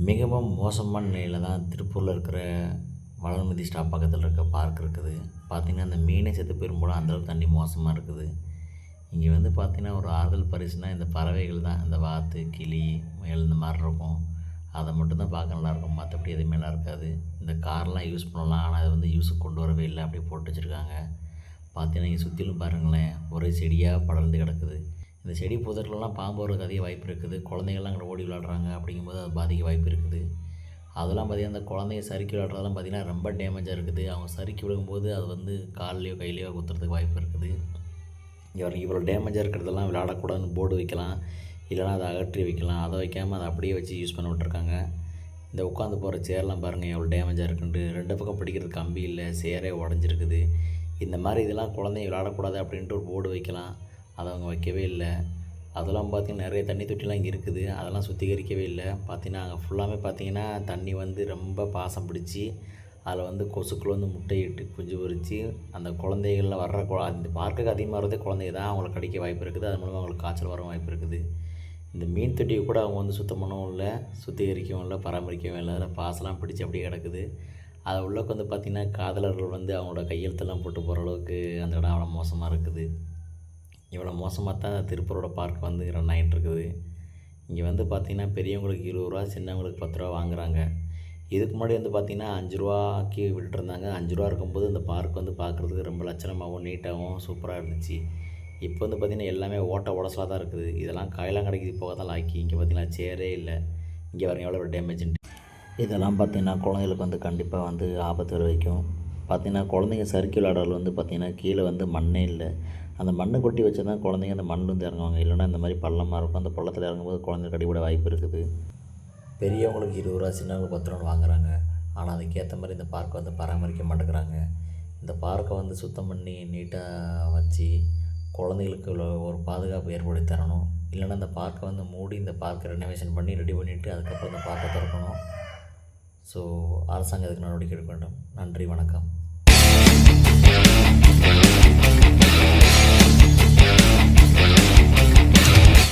மிகவும் மோசமான நிலையில் தான் திருப்பூரில் இருக்கிற வளர்மதி ஸ்டாப் பக்கத்தில் இருக்க பார்க் இருக்குது. பார்த்திங்கன்னா அந்த மீனே செத்து போயிடும் போல் அந்தளவுக்கு தண்ணி மோசமாக இருக்குது. இங்கே வந்து பார்த்திங்கன்னா ஒரு ஆறுதல் பரிசுனா இந்த பறவைகள் தான். இந்த வாத்து, கிளி, முயல் இந்த மாதிரி இருக்கும். அதை மட்டும்தான் பார்க்க நல்லாயிருக்கும். மற்றபடி எதுவுமே நல்லா இருக்காது. இந்த கார்லாம் யூஸ் பண்ணலாம், ஆனால் அது வந்து யூஸுக்கு கொண்டு வரவே இல்லை, அப்படியே போட்டு வச்சுருக்காங்க. பார்த்தீங்கன்னா இங்கே சுற்றிலும் பாருங்களேன், ஒரே செடியாக படர்ந்து கிடக்குது. இந்த செடி புதர்களெலாம் பாம்பு வரதுக்கு அதிக வாய்ப்பு இருக்குது. குழந்தைங்கள்லாம் அங்கே ஓடி விளையாடுறாங்க, அப்படிங்கும்போது அது பாதிக்க வாய்ப்பு இருக்குது. அதெல்லாம் பார்த்திங்கன்னா அந்த குழந்தைங்க சறுக்கி விளையாடுறதெல்லாம் பார்த்திங்கன்னா ரொம்ப டேமேஜாக இருக்குது. அவங்க சறுக்கி விழுகும்போது அது வந்து கால்லையோ கையிலையோ குத்துறதுக்கு வாய்ப்பு இருக்குது. இவ்வளோ டேமேஜாக இருக்கிறதெல்லாம் விளையாடக்கூடாதுன்னு போர்டு வைக்கலாம், இல்லைனா அதை அகற்றி வைக்கலாம். அதை வைக்காமல் அதை அப்படியே வச்சு யூஸ் பண்ண விட்ருக்காங்க. இந்த உட்காந்து போகிற சேர்லாம் பாருங்கள் எவ்வளோ டேமேஜாக இருக்குன்ட்டு. 2 பக்கம் பிடிக்கிறதுக்கு கம்பி இல்லை, சேரே உடஞ்சிருக்குது. இந்த மாதிரி இதெல்லாம் குழந்தைங்க விளையாடக்கூடாது அப்படின்ட்டு ஒரு போர்டு வைக்கலாம், அதை அவங்க வைக்கவே இல்லை. அதெல்லாம் பார்த்திங்கன்னா நிறைய தண்ணி தொட்டிலாம் இங்கே இருக்குது, அதெல்லாம் சுத்திகரிக்கவே இல்லை. பார்த்திங்கன்னா அங்கே ஃபுல்லாமே பார்த்திங்கன்னா தண்ணி வந்து ரொம்ப பாசம் பிடிச்சி அதில் வந்து கொசுக்கள் வந்து முட்டையிட்டு குஞ்சு பொரித்து அந்த குழந்தைகளில் வர்ற அந்த பார்க்குக்கு அதிகமாக வரதே குழந்தைங்க தான், அவங்களை கடிக்க வாய்ப்பு இருக்குது. அது மூலமாக அவங்களுக்கு காய்ச்சல் வர வாய்ப்பு இருக்குது. இந்த மீன் தொட்டியை கூட அவங்க வந்து சுத்தம் பண்ணவும் இல்லை, சுத்திகரிக்கவும் இல்லை, பராமரிக்கவும் இல்லை. அதில் பாசெல்லாம் பிடிச்சி அப்படியே கிடக்குது. அதை உள்ளக்கு வந்து பார்த்திங்கன்னா காதலர்கள் வந்து அவங்களோட கையெழுத்தெல்லாம் போட்டு போகிற அளவுக்கு அந்த இடம் அவ்வளோ மோசமாக இருக்குது. இவ்வளோ மோசமாக தான் திருப்பூரோட பார்க் வந்து ரன் ஆகிட்டுருக்குது. இங்கே வந்து பார்த்திங்கன்னா பெரியவங்களுக்கு 20 ரூபா, சின்னவங்களுக்கு 10 ரூபா வாங்குகிறாங்க. இதுக்கு முன்னாடி வந்து பார்த்திங்கன்னா 5 ரூபாய்க்கு விட்டுருந்தாங்க. 5 ரூபா இருக்கும்போது இந்த பார்க் வந்து பார்க்குறதுக்கு ரொம்ப லட்சணமாகவும் நீட்டாகவும் சூப்பராக இருந்துச்சு. இப்போ வந்து பார்த்திங்கன்னா எல்லாமே ஓட்ட உடசலாக தான் இருக்குது. இதெல்லாம் காயெல்லாம் கிடைக்கிது போக தான் லாக்கி. இங்கே பார்த்திங்கன்னா சேரே இல்லை. இங்கே வர எவ்வளோ டேமேஜ்ன்ட்டு இதெல்லாம் பார்த்திங்கன்னா குழந்தைகளுக்கு வந்து கண்டிப்பாக வந்து ஆபத்து விளைவிக்கும். பார்த்திங்கன்னா குழந்தைங்க சறுக்கி விளையாடுறது வந்து பார்த்திங்கன்னா கீழே வந்து மண்ணே இல்லை. அந்த மண்ணை கொட்டி வச்சு தான் குழந்தைங்க அந்த மண்ணில் இறங்குவாங்க. இல்லைனா இந்த மாதிரி பள்ளமாக இருக்கும், அந்த பள்ளத்தில் இறங்கும்போது குழந்தைங்களுக்கு அடிபட வாய்ப்பு இருக்குது. பெரியவங்களுக்கு 20 ரூபா, சின்னவங்களுக்கு 10 ரூபான்னு வாங்குறாங்க. ஆனால் அதுக்கேற்ற மாதிரி இந்த பார்க்கை வந்து பராமரிக்க மாட்டேங்கிறாங்க. இந்த பார்க்கை வந்து சுத்தம் பண்ணி நீட்டாக வச்சு குழந்தைகளுக்கு ஒரு பாதுகாப்பு ஏற்படுத்தி தரணும். இல்லைனா இந்த பார்க்கை வந்து மூடி இந்த பார்க்கை ரெனோவேஷன் பண்ணி ரெடி பண்ணிவிட்டு அதுக்கப்புறம் இந்த பார்க்கை திறக்கணும். ஸோ அரசாங்கம் இதுக்கு நடவடிக்கை எடுக்க வேண்டும். நன்றி, வணக்கம்.